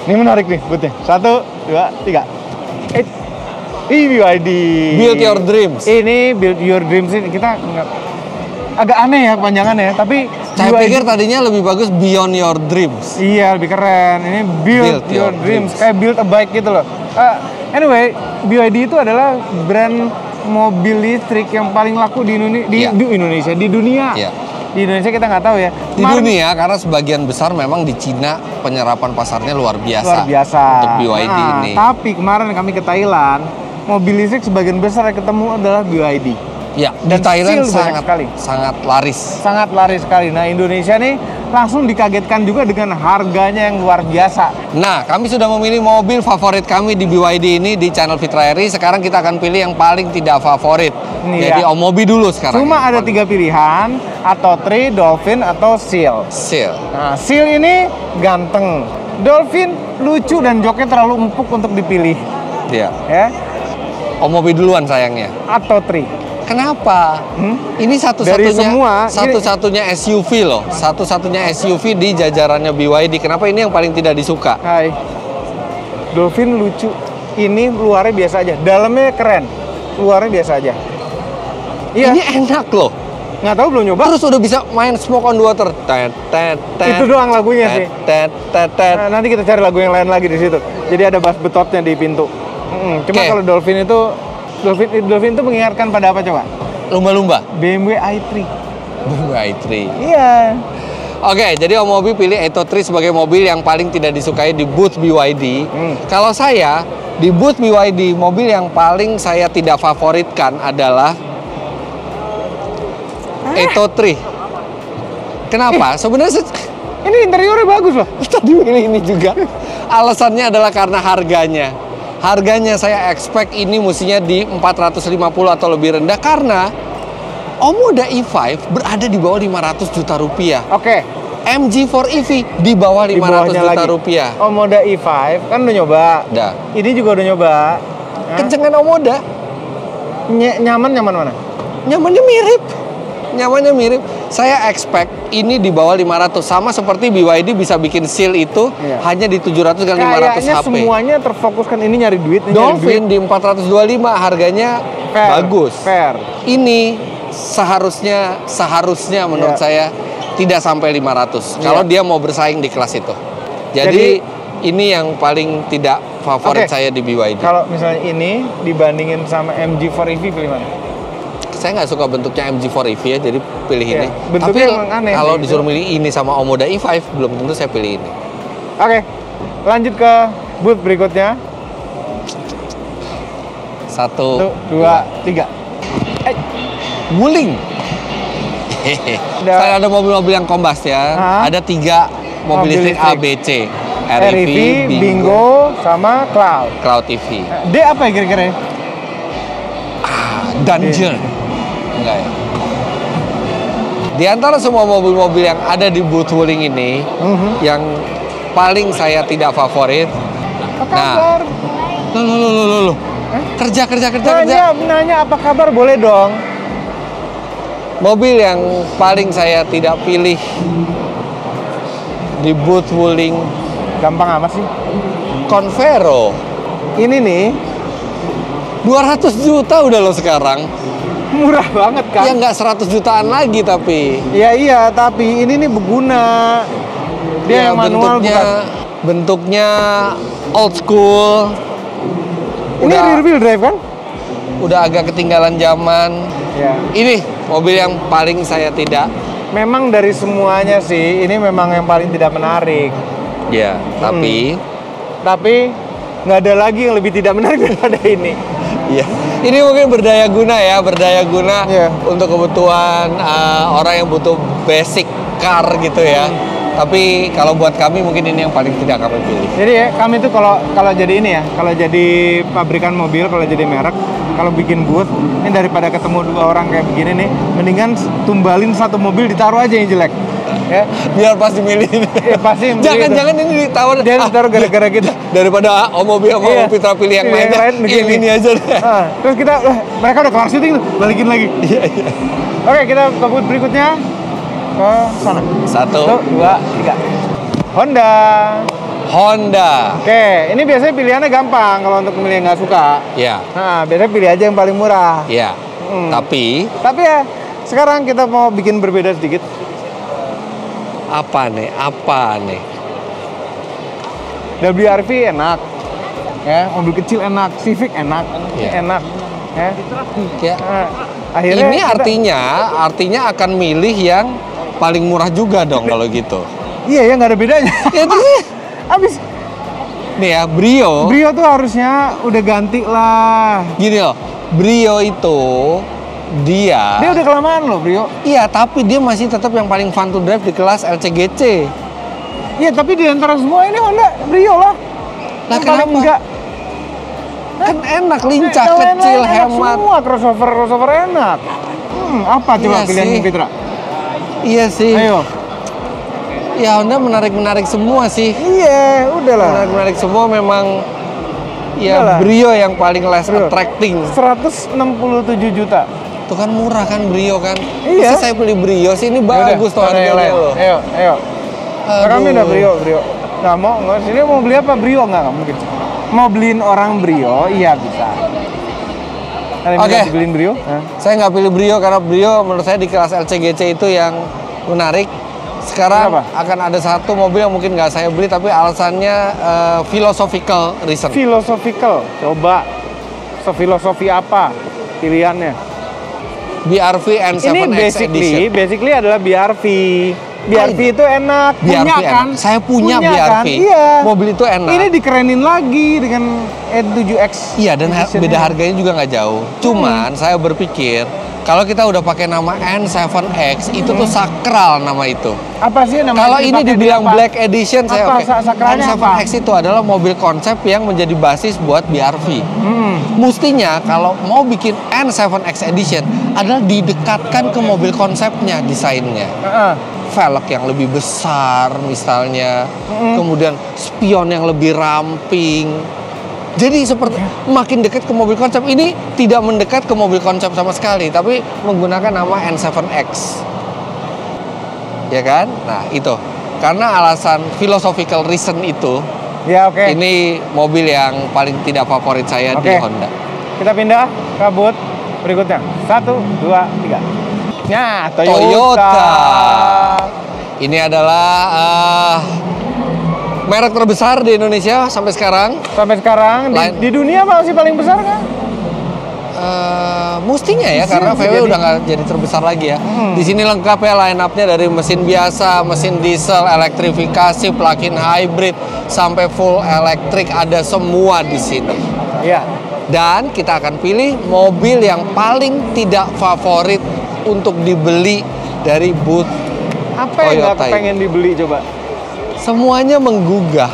Ini menarik nih bootnya. 1, 2, 3. BYD. Build Your Dreams. Ini Build Your Dreams ini kita agak aneh ya kepanjangannya, tapi Saya BYD pikir tadinya lebih bagus Beyond Your Dreams. iya lebih keren. Ini Build Your Dreams. Kayak build a bike gitu loh. Anyway, BYD itu adalah brand mobil listrik yang paling laku di Indonesia, di dunia. Iya. Di Indonesia kita nggak tahu ya. Di dunia karena sebagian besar memang di Cina penyerapan pasarnya luar biasa. Luar biasa. Untuk BYD ini. Tapi kemarin kami ke Thailand, mobil listrik sebagian besar yang ketemu adalah BYD. Ya, di Dan Thailand still banyak sekali. sangat laris. Sangat laris sekali. Nah, Indonesia nih langsung dikagetkan juga dengan harganya yang luar biasa. Nah, kami sudah memilih mobil favorit kami di BYD ini di channel Fitra Eri. Sekarang kita akan pilih yang paling tidak favorit. Iya. Jadi Om Mobi dulu sekarang. Cuma ada 3 pilihan, atau Tree, Dolphin, atau Seal. Seal. Nah, Seal ini ganteng. Dolphin lucu dan joknya terlalu empuk untuk dipilih. Iya. Ya. Om Mobi duluan sayangnya. Atau Tree. Kenapa? Ini Dari semua, satu-satunya SUV loh. Satu-satunya SUV di jajarannya BYD. Kenapa ini yang paling tidak disuka? Hai. Dolphin lucu. Ini luarnya biasa aja. Dalamnya keren. Luarnya biasa aja. Iya. Ini enak loh. Nggak tahu, belum nyoba. Terus udah bisa main Smoke on the Water. Tet, tet, tet. Itu doang lagunya sih. Tet, tet, tet. Nah, nanti kita cari lagu yang lain lagi di situ. Jadi ada bass betotnya di pintu. Cuma Oke. kalau Dolphin itu Dolphin itu mengingatkan pada apa coba? Lumba-lumba. BMW i3. BMW i3. Iya. Oke, jadi Om Mobi pilih Atto3 sebagai mobil yang paling tidak disukai di booth BYD. Kalau saya, di booth BYD, mobil yang paling saya tidak favoritkan adalah Atto3. Kenapa? Sebenarnya Ini interiornya bagus loh. tadi milih ini juga. Alasannya adalah karena harganya. Harganya saya expect ini mestinya di 450 atau lebih rendah karena Omoda E5 berada di bawah 500 juta rupiah. Oke. MG4 EV di bawah 500 Di bawahnya juta lagi. rupiah. Omoda E5 kan udah nyoba. Udah. Ini juga udah nyoba. Kencengan Omoda. Nyaman mana? Nyamannya mirip. Nyamannya mirip. Saya expect ini di bawah 500. Sama seperti BYD bisa bikin seal itu hanya di 700 dan 500 Kayaknya HP. semuanya terfokuskan ini nyari duit. Ini Dolphin di 425 harganya bagus. Fair. Ini seharusnya menurut saya tidak sampai 500 kalau dia mau bersaing di kelas itu. Jadi ini yang paling tidak favorit saya di BYD. Kalau misalnya ini dibandingin sama MG4 EV pilih mana? Saya nggak suka bentuknya MG4 EV ya, jadi pilih ini. Bentuknya Tapi emang aneh kalau sih, disuruh milih ini sama Omoda E5 belum tentu saya pilih ini. Oke, lanjut ke booth berikutnya. 1, 2, 3. Guling. Selain ada mobil-mobil yang kombas ya, ada 3 mobil listrik ABC. REV, Bingo, sama Cloud. Cloud EV. D apa ya kira-kira? Dungeon. Enggak ya. Di antara semua mobil-mobil yang ada di booth Wuling ini, yang paling saya tidak favorit. Apa kabar? Loh. Kerja. Nanya apa kabar boleh dong. Mobil yang paling saya tidak pilih di booth Wuling, gampang amat sih. Convero. Ini nih 200 juta udah lo sekarang. murah banget kan? Ya nggak 100 jutaan lagi tapi. Iya, tapi ini nih berguna. Dia yang manual bentuknya old school. Ini rear wheel drive kan? Udah agak ketinggalan zaman. Ya. Ini mobil yang paling saya tidak. Memang dari semuanya sih, ini memang yang paling tidak menarik. Ya, tapi nggak ada lagi yang lebih tidak menarik daripada ini. Iya. Ini mungkin berdaya guna untuk kebutuhan orang yang butuh basic car gitu ya. Tapi kalau buat kami mungkin ini yang paling tidak kami pilih. Jadi ya, kami tuh kalau jadi ini ya, kalau jadi pabrikan mobil, kalau jadi merek, kalau bikin booth, ini daripada ketemu dua orang kayak begini nih, mendingan tumbalin satu mobil ditaruh aja yang jelek. Ya, biar pas dimilih. Ya, pasti jangan ini ditawar. Dia ditaruh gara-gara kita. Daripada mobil sama Fitra pilih yang lain ini aja deh. Terus kita, mereka udah kelar syuting tuh, balikin lagi. Iya. Oke, kita ke booth berikutnya. Ke sana. 1, 2, 3. Honda. Oke, ini biasanya pilihannya gampang kalau untuk memilih yang nggak suka. Iya. Nah, biasanya pilih aja yang paling murah. Iya. Tapi ya, sekarang kita mau bikin berbeda sedikit. Apa nih? WRV enak. Ya, mobil kecil enak, Civic enak. Ya. Enak. Ya. Ya. Akhirnya ini artinya akan milih yang paling murah juga dong kalau gitu. Iya ya, nggak ada bedanya. Ya terus Abis. Nih ya, Brio tuh harusnya udah ganti lah. Gini loh, Brio itu dia udah kelamaan loh Brio. Iya, tapi dia masih tetap yang paling fun to drive di kelas LCGC. Iya, tapi di antara semua ini Honda Brio lah. Lah kenapa? Enggak. Kan enak, lincah, kecil, hemat. Semua crossover enak. Apa coba pilihan Fitra? Iya sih. Ayo. Ya Honda menarik semua sih. Iya, udahlah. Menarik semua memang. Ya Brio yang paling less attracting. 167 juta. Itu kan murah kan Brio kan. Iya. Masa saya beli Brio sih, ini bagus tuh harganya loh. Ayo. Kami udah Brio. Nggak mau, sini mau beli apa? Brio nggak mungkin. Mau beliin orang Brio, iya bisa. Oke. Dibeliin Brio. Saya nggak pilih Brio karena Brio menurut saya di kelas LCGC itu yang menarik. Sekarang Kenapa? akan ada satu mobil yang mungkin nggak saya beli tapi alasannya philosophical reason. Philosophical. Coba. Sefilosofi apa pilihannya? BRV N7X Ini Edition. basically adalah BRV. BRV itu enak. BRV Punya kan? enak. Saya punya Punya BRV. kan? Iya. Mobil itu enak. Ini dikerenin lagi dengan N7X. Iya, dan editionnya. beda harganya juga nggak jauh. Cuman saya berpikir kalau kita udah pakai nama N7X itu tuh sakral nama itu. Apa sih namanya? Kalau ini dipakai di dibilang apa? Black Edition saya Apa, oke. sakralnya apa? N7X itu adalah mobil konsep yang menjadi basis buat BRV. Mestinya kalau mau bikin N7X Edition adalah didekatkan ke mobil konsepnya desainnya. Velg yang lebih besar misalnya, kemudian spion yang lebih ramping. Jadi seperti makin dekat ke mobil konsep. Ini tidak mendekat ke mobil konsep sama sekali, tapi menggunakan nama N7X. Ya kan? Nah, itu. Karena alasan philosophical reason itu, Ya oke. ini mobil yang paling tidak favorit saya di Oke. Honda. Kita pindah ke booth berikutnya. 1, 2, 3. Nah, Toyota. Ini adalah merek terbesar di Indonesia sampai sekarang. Sampai sekarang di dunia masih paling besar kan? Mestinya ya, karena VW udah nggak jadi terbesar lagi ya. Di sini lengkap ya line up-nya dari mesin biasa, mesin diesel, elektrifikasi, plug-in hybrid, sampai full elektrik ada semua di sini. Iya. Dan kita akan pilih mobil yang paling tidak favorit untuk dibeli dari booth Apa yang nggak Toyota kepengen dibeli coba? semuanya menggugah.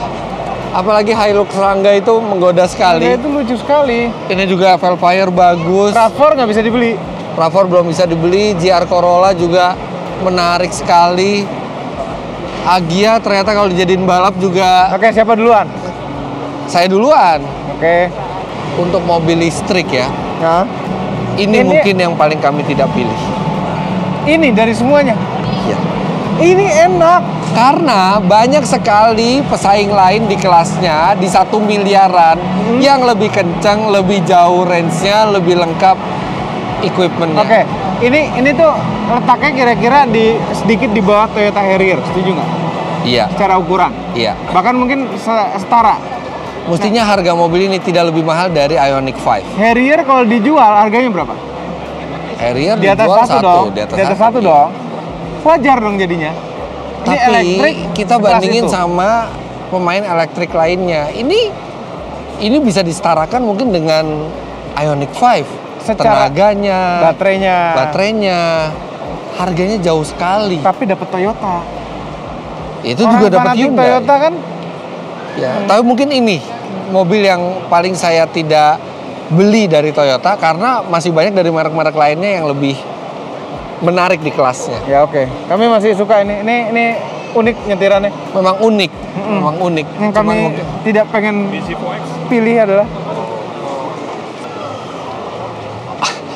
Apalagi Hilux Rangga itu menggoda sekali. Itu lucu sekali. Ini juga Velfire bagus. RAV4 nggak bisa dibeli. RAV4 belum bisa dibeli. GR Corolla juga menarik sekali. Agya ternyata kalau dijadiin balap juga. Oke, siapa duluan? Saya duluan. Oke. Untuk mobil listrik ya, Nah, ini mungkin yang paling kami tidak pilih. ini dari semuanya. Iya. Ini enak. Karena banyak sekali pesaing lain di kelasnya di 1 miliaran yang lebih kencang, lebih jauh range-nya, lebih lengkap equipment-nya. Oke. Ini tuh letaknya kira-kira di sedikit di bawah Toyota Harrier, setuju nggak? Iya, Secara ukuran. iya. Bahkan mungkin setara. Mestinya harga mobil ini tidak lebih mahal dari Ioniq 5. Harrier kalau dijual harganya berapa? Harrier Di atas dijual satu dong. Di atas, satu iya. dong. Wajar dong jadinya. Ini Tapi elektrik kita sekelas bandingin itu. sama pemain elektrik lainnya. Ini bisa disetarakan mungkin dengan Ioniq 5. Secara Tenaganya, baterainya. harganya jauh sekali. Tapi dapat Toyota. Itu Orang juga dapat fanatik Hyundai. Toyota kan? Ya, tapi mungkin ini mobil yang paling saya tidak beli dari Toyota karena masih banyak dari merek-merek lainnya yang lebih menarik di kelasnya. Ya oke. Kami masih suka ini. Ini unik nyetirannya. Memang unik, memang unik. Yang Cuman kami mungkin tidak pengen pilih adalah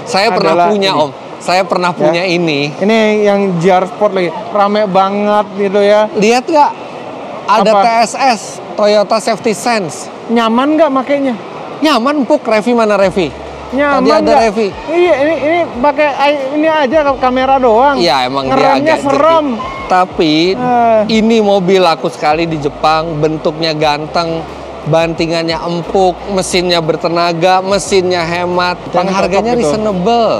saya pernah adalah punya ini. Om. Saya pernah punya ini. Ini yang GR Sport lagi. Rame banget gitu ya. Lihat nggak? Ada Apa? TSS, Toyota Safety Sense. Nyaman nggak makainya? Nyaman empuk. Revi mana Revi? Nyaman Tadi ada nggak? Revi. Iya, ini pakai ini aja kamera doang. Iya, emang dia Ngeremnya agak serem. jerky. Tapi ini mobil laku sekali di Jepang, bentuknya ganteng, bantingannya empuk, mesinnya bertenaga, mesinnya hemat, dan Paling harganya cocok gitu. reasonable.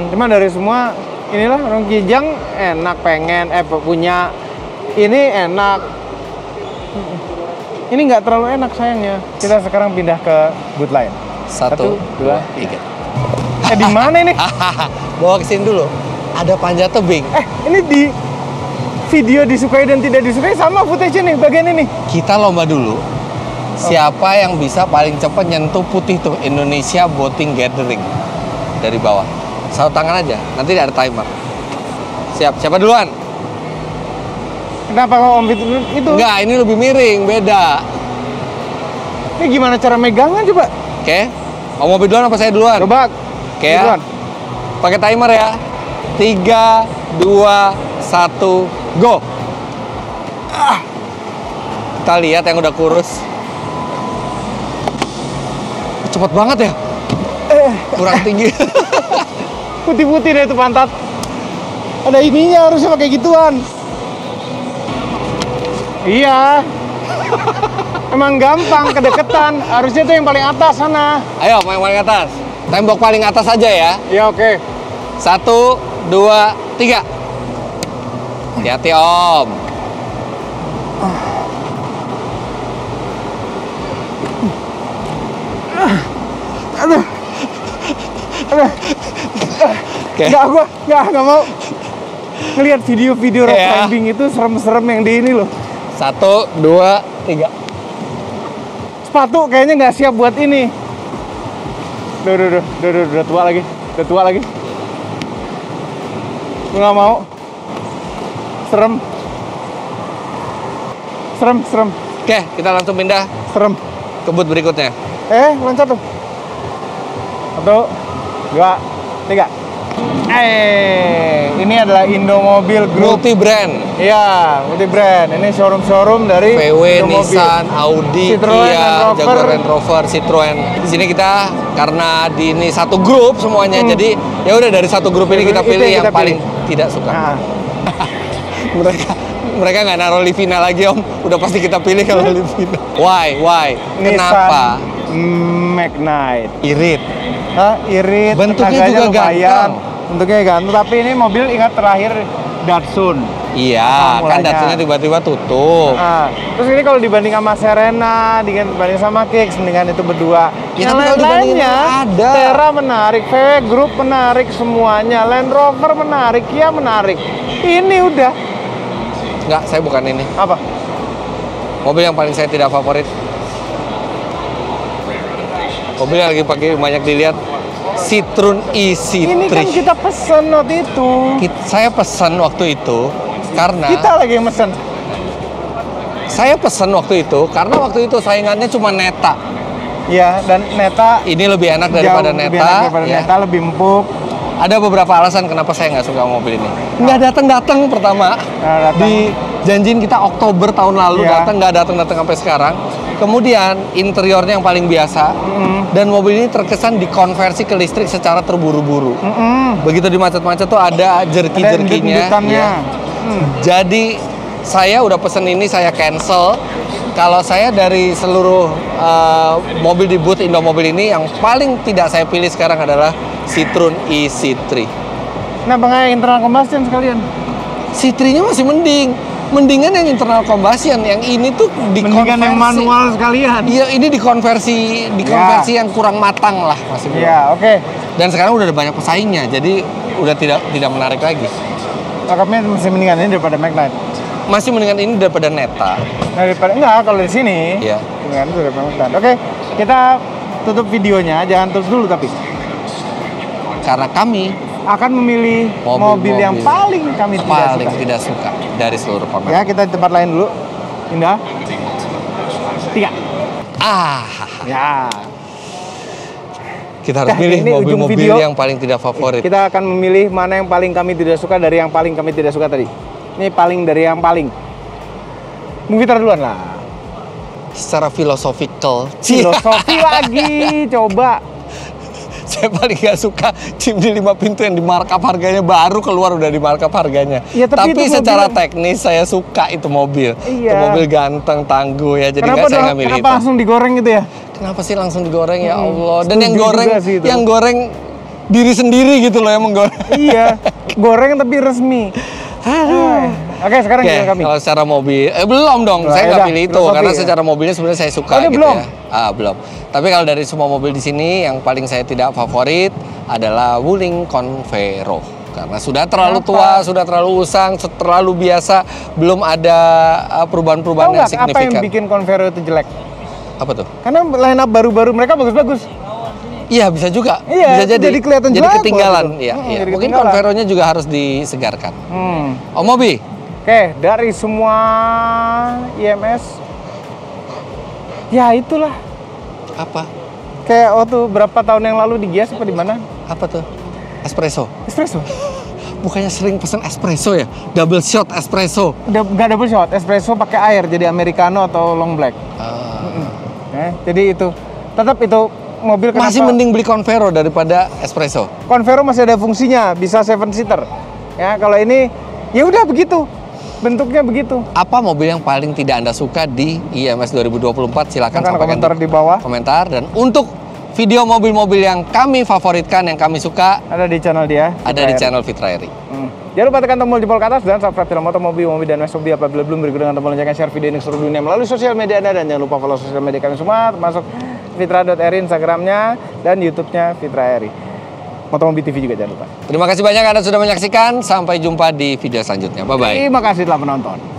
Cuma dari semua inilah orang Kijang enak pengen punya ini enak. Ini nggak terlalu enak sayangnya. Kita sekarang pindah ke booth lain. 1, 2, 3. Di mana ini? Bawa ke sini dulu. Ada panjat tebing. Ini di video disukai dan tidak disukai sama footage nih bagian ini. Kita lomba dulu. Siapa yang bisa paling cepat nyentuh putih tuh Indonesia Boating Gathering dari bawah. Satu tangan aja. Nanti ada timer. Siap. Siapa duluan? Kenapa kalau Om itu? Enggak, ini lebih miring, beda. Ini gimana cara megangnya coba? Oke. Mau mobil duluan apa saya duluan? Coba. Oke ya. Duluan. Pakai timer ya. 3, 2, 1, go. Kita lihat yang udah kurus. Cepet banget ya. kurang tinggi. Putih-putih deh itu pantat. Ada ininya, harusnya pakai gituan. Iya. Emang gampang kedeketan. Harusnya tuh yang paling atas sana. Ayo, yang paling atas. Tembok paling atas aja ya. Ya oke. 1, 2, 3. Hati-hati Om. Aduh. Oke. Nggak mau. Ngelihat video-video rock Ya. climbing itu serem-serem yang di ini loh. 1, 2, 3. Sepatu kayaknya nggak siap buat ini. Udah tua lagi. Gue nggak mau. Serem. Oke, kita langsung pindah Serem. ke booth berikutnya. Loncat tuh. 1, 2, 3. Ini adalah Indomobil Group. Multi brand. Iya, multi brand. Ini showroom dari VW, Indomobil. Nissan, Audi, Citroen, Kia, Land Rover. Jaguar Land Rover, Citroen. Di sini kita karena di ini satu grup semuanya, jadi ya udah dari satu grup ini kita Itu pilih yang yang kita paling pilih. tidak suka. Nah, Mereka nggak naruh Livina lagi Om, udah pasti kita pilih kalau Livina. Why? Kenapa? Nissan Magnite. Irit. Irit. Bentuknya tenaganya juga lumayan. ganteng. Bentuknya ganteng, tapi ini mobil ingat terakhir Datsun. Iya, kan Mulanya. Datsunnya tiba-tiba tutup. Nah, terus ini kalau dibanding sama Serena, dibanding sama Kicks, mendingan itu berdua. Ya, Yang tapi kalau dibandingin lain-lainnya, ada. Terra menarik, VW Group menarik semuanya, Land Rover menarik, Kia menarik. Ini udah Nggak, saya bukan ini. apa? Mobil yang paling saya tidak favorit. Mobil yang lagi pakai banyak dilihat, Citroen E-C3. Ini kan kita pesen waktu itu. Saya pesan waktu itu karena Kita lagi yang mesen. saya pesan waktu itu karena waktu itu saingannya cuma Neta. Ya, dan Neta Ini lebih enak daripada jauh lebih Neta. enak daripada ya. Neta, lebih empuk. Ada beberapa alasan kenapa saya nggak suka mobil ini. Nggak datang pertama. Nggak datang. Dijanjiin kita Oktober tahun lalu, Iya. nggak datang sampai sekarang. Kemudian interiornya yang paling biasa, dan mobil ini terkesan dikonversi ke listrik secara terburu-buru. Begitu di macet-macet tuh ada jerky-jerkinya. Ada ya. Jadi saya udah pesen ini, saya cancel. Kalau saya dari seluruh mobil di booth Indomobil ini, yang paling tidak saya pilih sekarang adalah Citroen E-C3. Kenapa nggak internal combustion sekalian? C3-nya masih mendingan yang internal combustion. Yang ini tuh dikonversi. Mendingan yang manual sekalian. Iya, ini dikonversi yang kurang matang lah masih belum. Iya, oke. Dan sekarang udah ada banyak pesaingnya, jadi udah tidak menarik lagi. Lengkapnya masih mendingan ini daripada Magnite. Masih mendingan ini daripada Neta. Daripada enggak, kalau di sini. Iya. Mendingan itu daripada Magnite. Oke, kita tutup videonya, jangan terus dulu tapi Karena kami akan memilih mobil yang paling kami tidak suka dari seluruh pameran. Ya, kita di tempat lain dulu. Indah. 3. Ya. Kita harus Dah, pilih ini ujung mobil-mobil video. yang paling tidak favorit. Kita akan memilih mana yang paling kami tidak suka dari yang paling kami tidak suka tadi. Ini paling dari yang paling. Mungkin duluan lah. Secara philosophical, Filosofi lagi, coba. saya paling gak suka Jimny 5 pintu yang di markup harganya baru keluar udah di markup harganya. Ya, tapi itu secara mobil- teknis saya suka itu mobil. Iya. Itu mobil ganteng, tangguh ya. Jadi saya nggak milih kenapa itu. langsung digoreng gitu ya? Kenapa sih langsung digoreng ya Allah? Dan setuju yang goreng, juga sih itu. yang goreng diri sendiri gitu loh yang menggoreng. Iya, goreng tapi resmi. Oke, sekarang Oke, giliran kami. kalau secara mobil, belum dong. Nah, Saya nggak yaudah, pilih itu filosofi karena ya. secara mobilnya sebenarnya saya suka Oh, ini gitu belum? ya. Belum. Tapi kalau dari semua mobil di sini yang paling saya tidak favorit adalah Wuling Convero. Karena sudah terlalu tua, sudah terlalu usang, terlalu biasa, belum ada perubahan-perubahan Tahu yang nggak apa yang signifikan. bikin Convero itu jelek? Apa tuh? Karena line up baru-baru mereka bagus-bagus. Iya, bisa juga. Iya, bisa jadi kelihatan jadi jelek ketinggalan. waktu itu. Iya, iya. Jadi Mungkin ketinggalan. Convero-nya juga harus disegarkan. Om Mobi, Oke, dari semua IMS, ya itulah. apa? Kayak waktu berapa tahun yang lalu di Gias apa di mana? Apa tuh? Espresso. Espresso. Bukannya sering pesen espresso ya? Double shot espresso. Nggak double shot, espresso pakai air jadi americano atau long black. Jadi itu tetap itu mobil kenapa? Masih mending beli Convero daripada Espresso. Convero masih ada fungsinya, bisa 7 seater. Ya, kalau ini ya udah begitu. Bentuknya begitu. Apa mobil yang paling tidak Anda suka di IMS 2024? Silakan sampaikan komentar di bawah. Komentar. Dan untuk video mobil-mobil yang kami favoritkan, yang kami suka, ada di channel dia. Ada di channel Fitra Eri. Jangan lupa tekan tombol jempol ke atas dan subscribe channel Motomobi, dan Mobi apabila belum. Berikut dengan tombol loncengnya, share video ini ke seluruh dunia melalui sosial media Anda. Dan jangan lupa follow sosial media kami semua, termasuk fitra.eri Instagramnya dan YouTube-nya Fitra Eri. Motomobi TV juga jangan lupa. Terima kasih banyak Anda sudah menyaksikan. Sampai jumpa di video selanjutnya. Bye-bye. Terima kasih telah menonton.